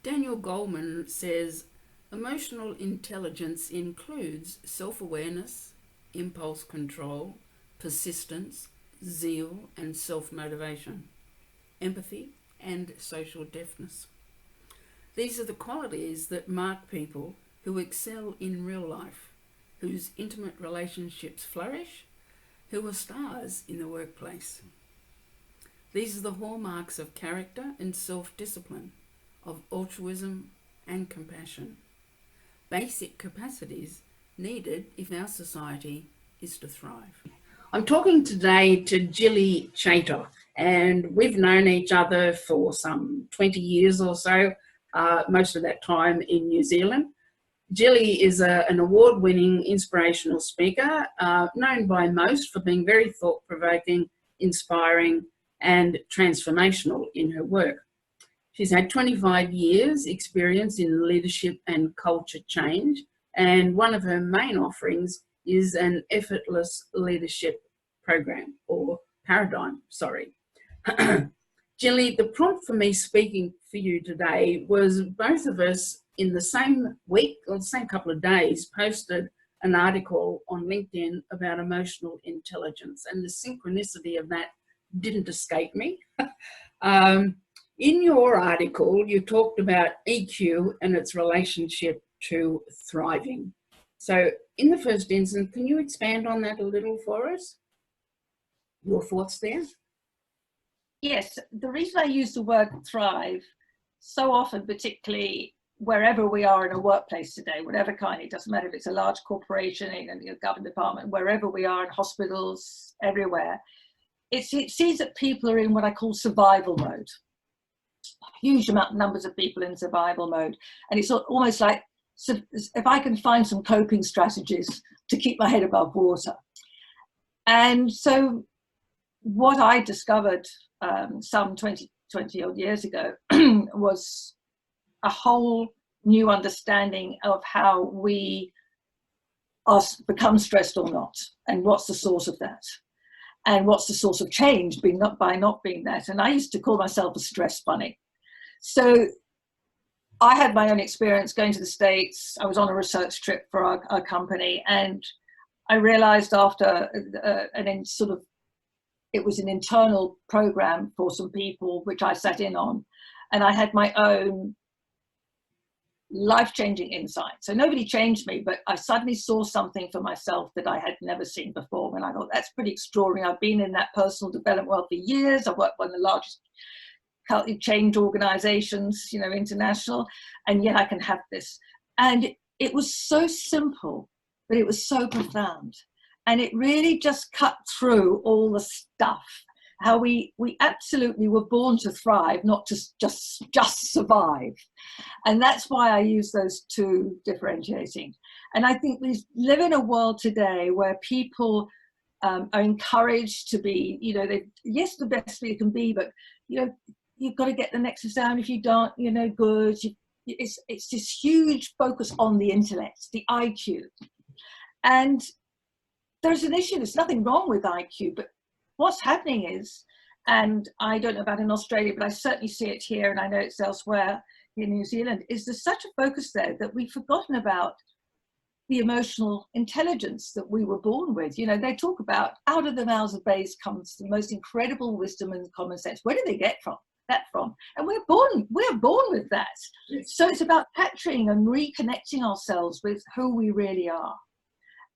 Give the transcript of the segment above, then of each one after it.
Daniel Goleman says emotional intelligence includes self awareness, impulse control, persistence, zeal, and self motivation, empathy, and social deftness. These are the qualities that mark people who excel in real life, whose intimate relationships flourish, who are stars in the workplace. These are the hallmarks of character and self discipline, of altruism and compassion. Basic capacities needed if our society is to thrive. I'm talking today to Gilly Chater, and we've known each other for some 20 years or so, most of that time in New Zealand. Gilly is an award winning inspirational speaker, known by most for being very thought provoking, inspiring, and transformational in her work. She's had 25 years' experience in leadership and culture change, and one of her main offerings is an effortless leadership program or paradigm, sorry. Gilly, the prompt for me speaking for you today was both of us in the same week or the same couple of days posted an article on LinkedIn about emotional intelligence, and the synchronicity of that didn't escape me. um, in your article, you talked about EQ and its relationship to thriving. So, in the first instance, can you expand on that a little for us? Your thoughts there? Yes, the reason I use the word thrive so often, particularly wherever we are in a workplace today, whatever kind, it doesn't matter if it's a large corporation, in a government department, wherever we are in hospitals, everywhere, it sees that people are in what I call survival mode. Huge amount numbers of people in survival mode. And it's almost like, so if I can find some coping strategies to keep my head above water. And so what I discovered some 20 odd years ago was a whole new understanding of how we become stressed or not, and what's the source of that, and what's the source of change by not being that. And I used to call myself a stress bunny. So I had my own experience going to the States. I was on a research trip for our company, and I realized after it was an internal program for some people, which I sat in on, and I had my own life-changing insight. So nobody changed me, but I suddenly saw something for myself that I had never seen before. And I thought, that's pretty extraordinary. I've been in that personal development world for years. I've worked for one of the largest change organizations, international, and yet I can have this. And it was so simple, but it was so profound. And it really just cut through all the stuff, how we absolutely were born to thrive, not to just survive. And that's why I use those two differentiating. And I think we live in a world today where people are encouraged to be, yes, the best you can be, but, you've got to get the next exam. If you don't, good. It's this huge focus on the intellect, the IQ. And there's an issue. There's nothing wrong with IQ, but what's happening is, and I don't know about in Australia, but I certainly see it here, and I know it's elsewhere in New Zealand, is there's such a focus there that we've forgotten about the emotional intelligence that we were born with. They talk about out of the mouths of babes comes the most incredible wisdom and common sense. Where do they get that from? And we're born with that. Yes. So it's about capturing and reconnecting ourselves with who we really are.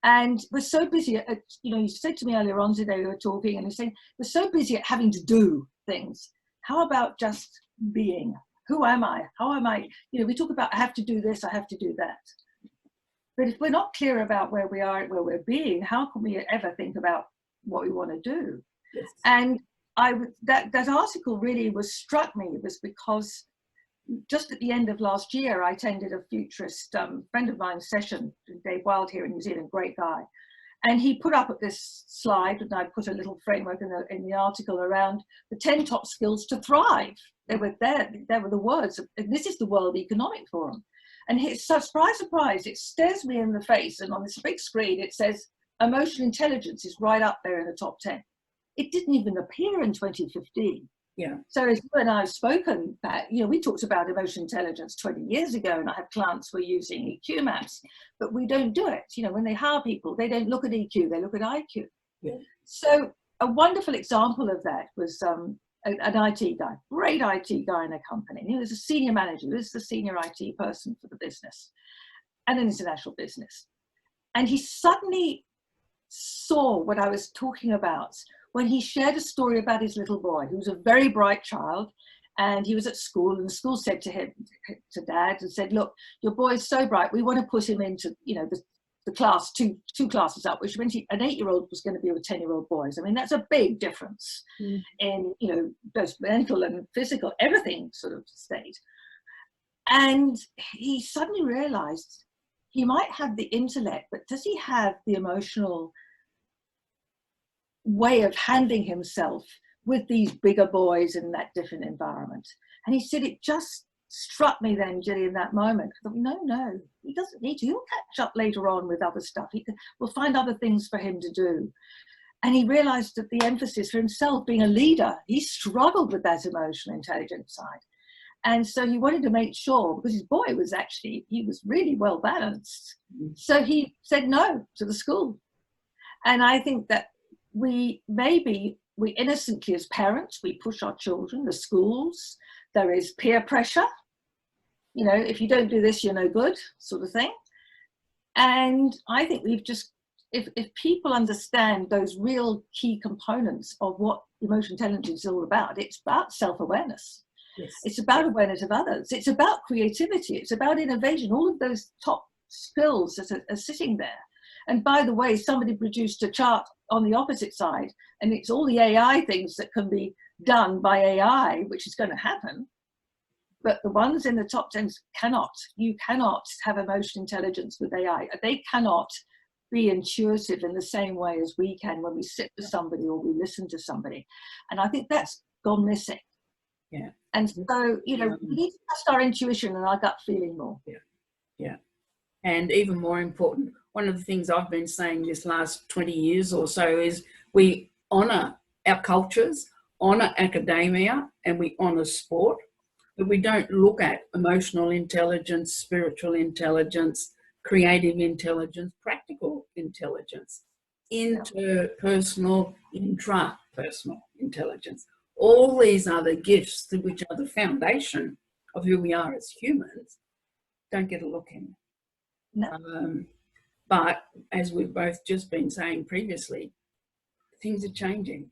And we're so busy at, you said to me earlier on today, we were talking, and you're saying, we're so busy at having to do things. How about just being? Who am I? How am I? We talk about, I have to do this, I have to do that. But if we're not clear about where we are, where we're being, how can we ever think about what we want to do? Yes. And that article really struck me, was because just at the end of last year, I attended a futurist friend of mine's session, Dave Wild here in New Zealand, great guy. And he put up this slide, and I put a little framework in the article around the 10 top skills to thrive. They were there. There were the words. And this is the World Economic Forum. And surprise, surprise, it stares me in the face. And on this big screen, it says emotional intelligence is right up there in the top 10. It didn't even appear in 2015. Yeah. So as you and I have spoken, Pat, you know, we talked about emotional intelligence 20 years ago, and I have clients who are using EQ maps, but we don't do it. You know, when they hire people, they don't look at EQ, they look at IQ. Yeah. So a wonderful example of that was an IT guy, great IT guy in a company. He was a senior manager, he was the senior IT person for the business and an international business. And he suddenly saw what I was talking about when he shared a story about his little boy, who was a very bright child, and he was at school, and the school said to him, to dad, and said, look, your boy is so bright, we want to put him into, you know, the class, two classes up, which means an 8-year-old was going to be with 10-year-old boys. I mean, that's a big difference in, you know, both mental and physical, everything sort of stayed. And he suddenly realized he might have the intellect, but does he have the emotional way of handling himself with these bigger boys in that different environment? And he said, it just struck me then, Gilly, in that moment. I thought, no, he doesn't need to. He'll catch up later on with other stuff. We'll find other things for him to do. And he realized that the emphasis for himself, being a leader, he struggled with that emotional intelligence side. And so he wanted to make sure, because his boy was actually, he was really well balanced. So he said no to the school. And I think that we innocently as parents, we push our children, the schools, there is peer pressure. You know, if you don't do this, you're no good, sort of thing. And I think we've just, if people understand those real key components of what emotional intelligence is all about, it's about self-awareness. Yes. It's about awareness of others. It's about creativity. It's about innovation. All of those top skills that are sitting there. And by the way, somebody produced a chart on the opposite side, and it's all the AI things that can be done by AI, which is going to happen. But the ones in the top 10 cannot. You cannot have emotional intelligence with AI. They cannot be intuitive in the same way as we can when we sit with somebody or we listen to somebody. And I think that's gone missing. Yeah. And so, you know, we need to trust our intuition and our gut feeling more. Yeah. Yeah. And even more important, one of the things I've been saying this last 20 years or so is we honour our cultures, honour academia, and we honour sport, but we don't look at emotional intelligence, spiritual intelligence, creative intelligence, practical intelligence, interpersonal, intrapersonal intelligence. All these other gifts, which are the foundation of who we are as humans, don't get a look in. No. But as we've both just been saying previously, things are changing.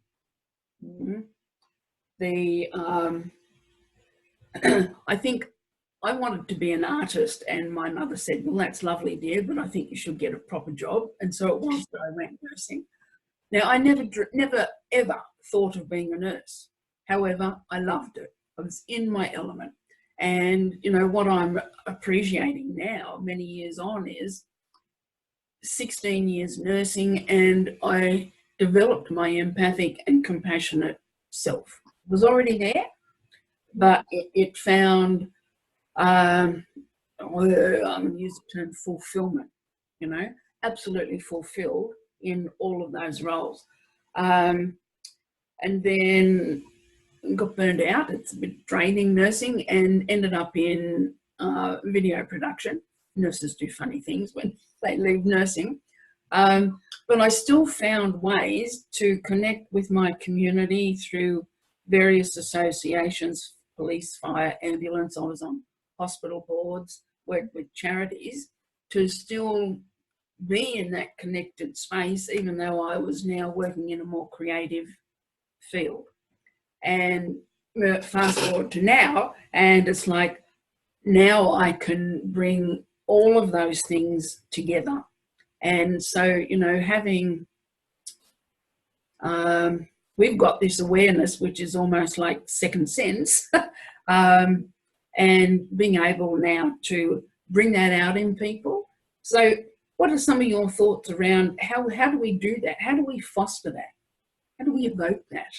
I think I wanted to be an artist, and my mother said, well, that's lovely, dear, but I think you should get a proper job. And so it was that I went nursing. Now, I never ever thought of being a nurse. However, I loved it. I was in my element. And, you know, what I'm appreciating now, many years on, is 16 years nursing, and I developed my empathic and compassionate self. It was already there, but it found, I'm going to use the term fulfillment, you know, absolutely fulfilled in all of those roles. And then got burned out. It's a bit draining, nursing, and ended up in video production. Nurses do funny things when they leave nursing. But I still found ways to connect with my community through various associations, police, fire, ambulance. I was on hospital boards, worked with charities to still be in that connected space, even though I was now working in a more creative field. And fast forward to now, and it's like now I can bring all of those things together. And so, you know, having, we've got this awareness, which is almost like second sense, and being able now to bring that out in people. So what are some of your thoughts around how do we do that? How do we foster that? How do we evoke that?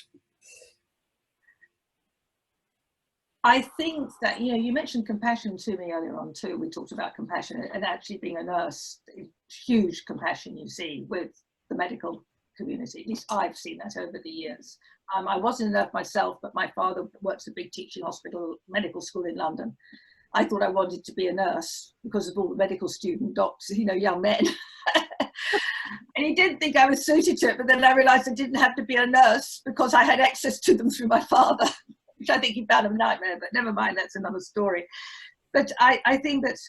I think that, you know, you mentioned compassion to me earlier on too. We talked about compassion, and actually being a nurse, huge compassion you see with the medical community. At least I've seen that over the years. I wasn't a nurse myself, but my father works at a big teaching hospital, medical school in London. I thought I wanted to be a nurse because of all the medical student doctors, you know, young men. And he didn't think I was suited to it, but then I realized I didn't have to be a nurse because I had access to them through my father, which I think he found a nightmare, but never mind, that's another story. But I think that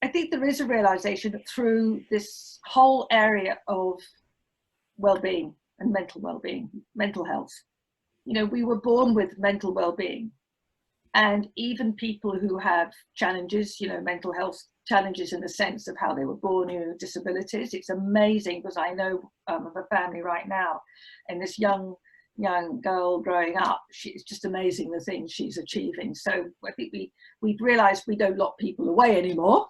I think there is a realization that through this whole area of well-being and mental well-being, mental health, you know, we were born with mental well-being. And even people who have challenges, you know, mental health challenges in the sense of how they were born, you know, disabilities, it's amazing because I know of a family right now, and this young girl growing up, it's just amazing the things she's achieving. So I think we've realized we don't lock people away anymore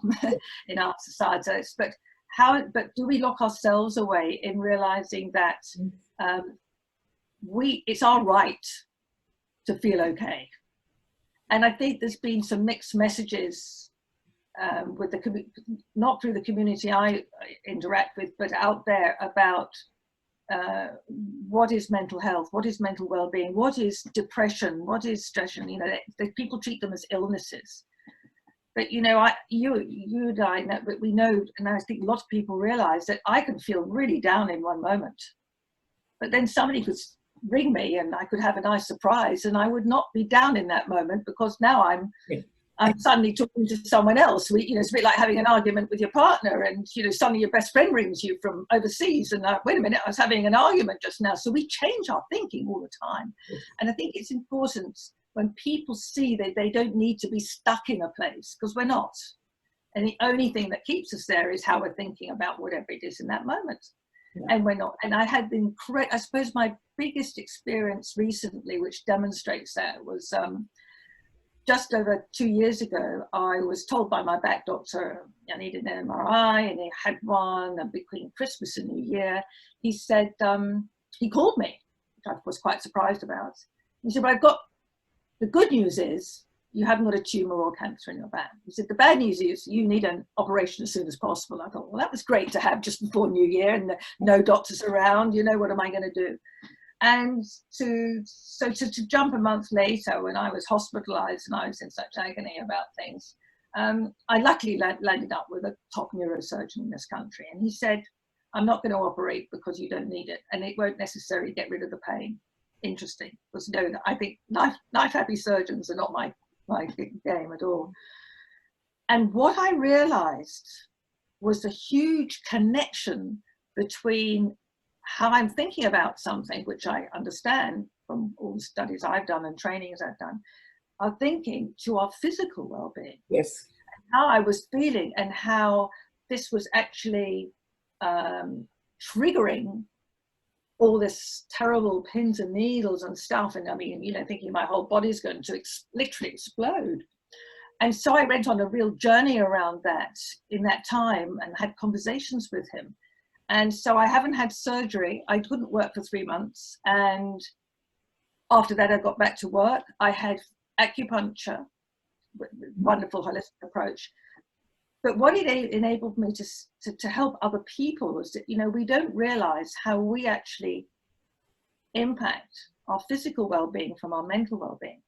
in our society, but do we lock ourselves away in realizing that it's our right to feel okay? And I think there's been some mixed messages with not through the community I interact with, but out there about what is mental health, what is mental well-being, what is depression, what is stress. You know, people treat them as illnesses. But you know, you and I know, but we know, and I think a lot of people realize that I can feel really down in one moment, but then somebody could ring me and I could have a nice surprise, and I would not be down in that moment because now I'm suddenly talking to someone else. You know, it's a bit like having an argument with your partner, and you know, suddenly your best friend rings you from overseas, and wait a minute, I was having an argument just now. So we change our thinking all the time, and I think it's important when people see that they don't need to be stuck in a place, because we're not, and the only thing that keeps us there is how we're thinking about whatever it is in that moment. And we're not. And I had been correct. I suppose my biggest experience recently, which demonstrates that, was just over 2 years ago. I was told by my back doctor I needed an MRI, and he had one. And between Christmas and New Year, he said, he called me, which I was quite surprised about. He said, "Well, I've got, the good news is you haven't got a tumor or cancer in your back." He said, "The bad news is you need an operation as soon as possible." I thought, well, that was great to have just before New Year and no doctors around, you know, what am I going to do? And to jump a month later when I was hospitalized and I was in such agony about things, I luckily landed up with a top neurosurgeon in this country. And he said, "I'm not going to operate because you don't need it. And it won't necessarily get rid of the pain." Interesting. Because no, I think knife happy surgeons are not my game at all. And what I realized was the huge connection between how I'm thinking about something, which I understand from all the studies I've done and trainings I've done, our thinking to our physical well-being. Yes. How I was feeling and how this was actually triggering all this terrible pins and needles and stuff. And I mean, you know, thinking my whole body's going to literally explode. And so I went on a real journey around that in that time and had conversations with him. And so I haven't had surgery. I couldn't work for 3 months. And after that, I got back to work. I had acupuncture, wonderful holistic approach. But what it enabled me to help other people was that, you know, we don't realize how we actually impact our physical well-being from our mental well-being.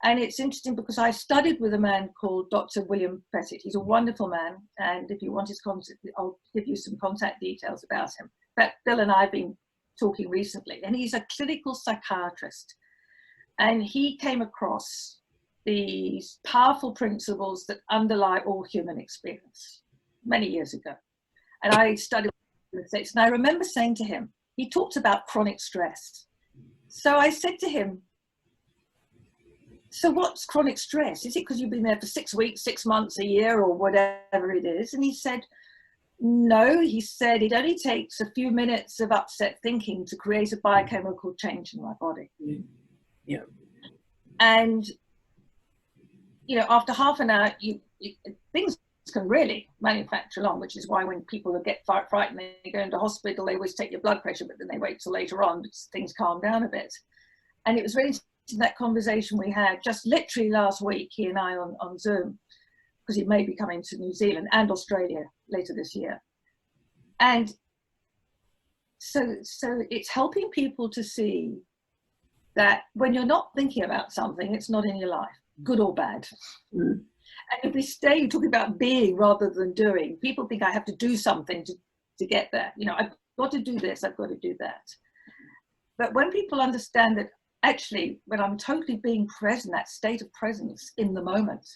And it's interesting because I studied with a man called Dr. William Pettit. He's a wonderful man. And if you want his contact, I'll give you some contact details about him. But Bill and I have been talking recently, and he's a clinical psychiatrist. And he came across these powerful principles that underlie all human experience many years ago. And I studied with him, and I remember saying to him, he talked about chronic stress. So I said to him, "So what's chronic stress? Is it because you've been there for 6 weeks, 6 months, a year, or whatever it is?" And he said, "No," he said, "it only takes a few minutes of upset thinking to create a biochemical change in my body." Yeah. And you know, after half an hour, things can really manufacture along, which is why when people get frightened, they go into hospital, they always take your blood pressure, but then they wait till later on, because things calm down a bit. And it was really interesting, that conversation we had just literally last week, he and I on Zoom, because he may be coming to New Zealand and Australia later this year. And so it's helping people to see that when you're not thinking about something, it's not in your life, good or bad. And if we stay talking about being rather than doing, people think I have to do something to get there. You know, I've got to do this, I've got to do that. But when people understand that actually, when I'm totally being present, that state of presence in the moment,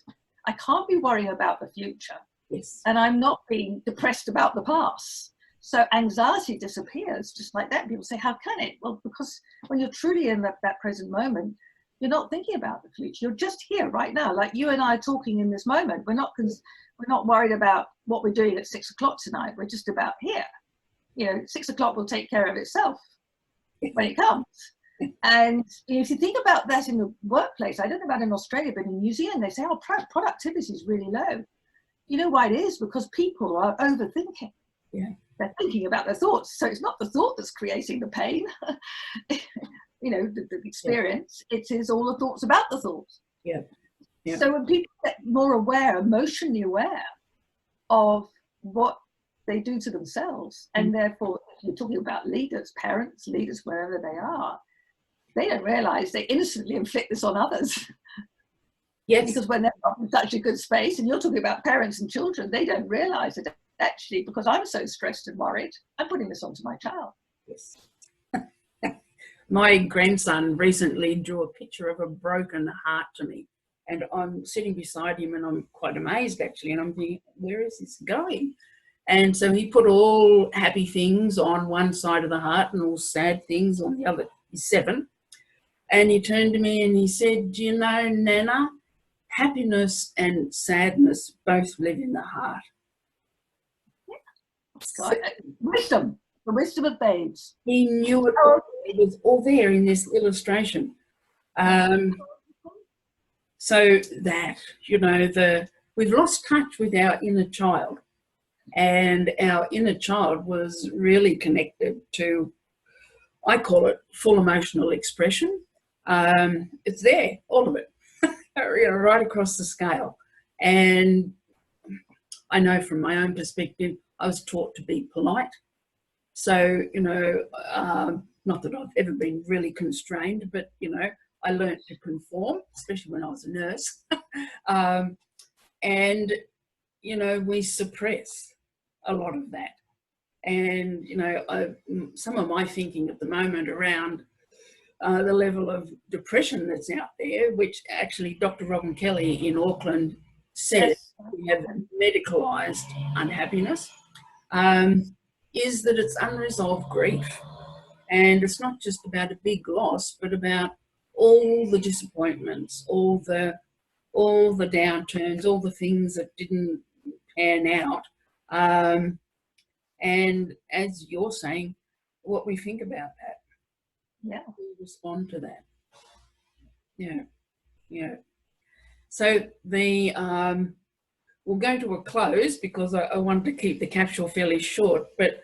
I can't be worrying about the future. Yes. And I'm not being depressed about the past. So anxiety disappears just like that. People say, how can it? Well, because when you're truly in that present moment, you're not thinking about the future. You're just here right now, like you and I talking in this moment. We're not worried about what we're doing at 6 o'clock tonight. We're just about here. You know, 6 o'clock will take care of itself when it comes. And if you think about that in the workplace, I don't know about in Australia, but in New Zealand, they say, oh, productivity is really low. You know why it is? Because people are overthinking. Yeah. They're thinking about their thoughts. So it's not the thought that's creating the pain, you know, the experience. Yeah. It is all the thoughts about the thoughts. Yeah. Yeah. So when people get more aware, emotionally aware of what they do to themselves, and therefore, if you're talking about leaders, parents, leaders, wherever they are, they don't realize they innocently inflict this on others. Yes. Because when they're not in such a good space, and you're talking about parents and children, they don't realize that actually, because I'm so stressed and worried, I'm putting this onto my child. Yes. My grandson recently drew a picture of a broken heart to me, and I'm sitting beside him and I'm quite amazed actually, and I'm thinking, where is this going? And so he put all happy things on one side of the heart and all sad things on the other. He's 7. And he turned to me and he said, do you know, Nana, happiness and sadness both live in the heart. So, wisdom, the wisdom of babes. He knew it all. It was all there in this illustration. So that, you know, we've lost touch with our inner child, and our inner child was really connected to, I call it full emotional expression. It's there, all of it, you know, right across the scale. And I know from my own perspective, I was taught to be polite. So, you know, not that I've ever been really constrained, but, you know, I learned to conform, especially when I was a nurse. And, you know, we suppress a lot of that. And, you know, some of my thinking at the moment around the level of depression that's out there, which actually Dr. Robin Kelly in Auckland said we have medicalised unhappiness, is that it's unresolved grief. And it's not just about a big loss, but about all the disappointments, all the downturns, all the things that didn't pan out. And as you're saying, what we think about that. Yeah. We respond to that. Yeah. Yeah. So we'll go to a close because I wanted to keep the capsule fairly short, but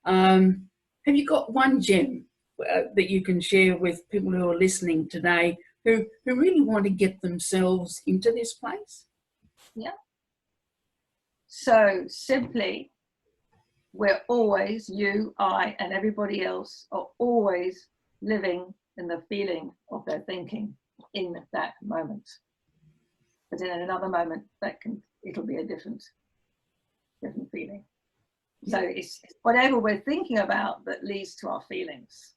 have you got one gem that you can share with people who are listening today who really want to get themselves into this place? Yeah. So simply, we're always, you, I, and everybody else are always living in the feeling of their thinking in that moment. But in another moment, it'll be a different feeling. So it's whatever we're thinking about that leads to our feelings.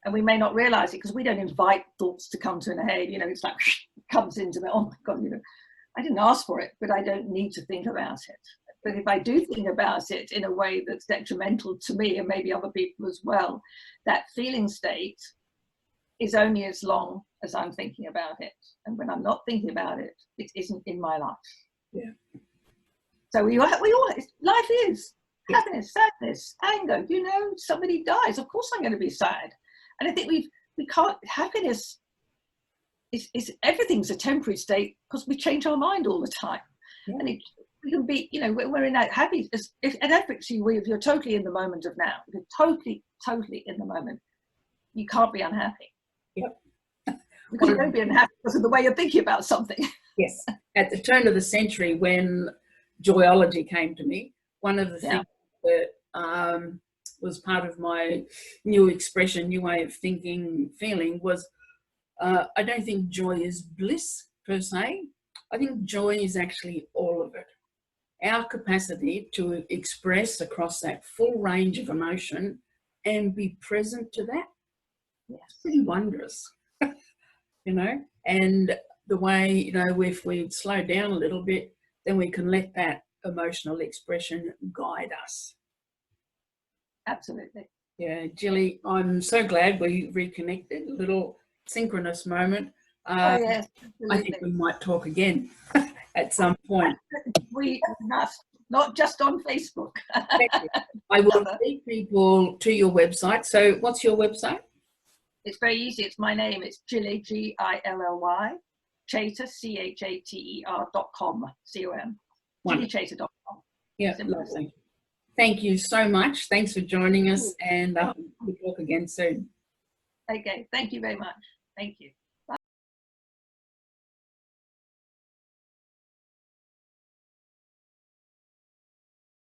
And we may not realize it because we don't invite thoughts to come to an head. You know, it's like comes into me, oh my God, you know, I didn't ask for it, but I don't need to think about it. But if I do think about it in a way that's detrimental to me and maybe other people as well, that feeling state is only as long as I'm thinking about it. And when I'm not thinking about it, it isn't in my life. Yeah. So we all, life is happiness, sadness, anger. You know, somebody dies. Of course I'm going to be sad. And I think we can't, happiness is everything's a temporary state because we change our mind all the time. Yeah. And we can be, you know, we're in that happy, if you're totally in the moment of now, if you're totally in the moment, you can't be unhappy. Yep. Because you won't be unhappy because of the way you're thinking about something. Yes. At the turn of the century, when joyology came to me, one of the things that was part of my new expression, new way of thinking, feeling, was I don't think joy is bliss per se. I think joy is actually all of it. Our capacity to express across that full range of emotion and be present to that. Yes. It's pretty wondrous, you know. And the way, you know, if we slow down a little bit, then we can let that emotional expression guide us. Absolutely. Yeah, Gilly, I'm so glad we reconnected. A little synchronous moment. Oh yes, I think we might talk again at some point. We must, not just on Facebook. I will lead people to your website. So what's your website? It's very easy. It's my name. It's Gilly, Gilly, Chater, CHATER.com, COM. GillyChater.com. Yeah, lovely. Thank you so much. Thanks for joining us, and we'll talk again soon. Okay, thank you very much. Thank you.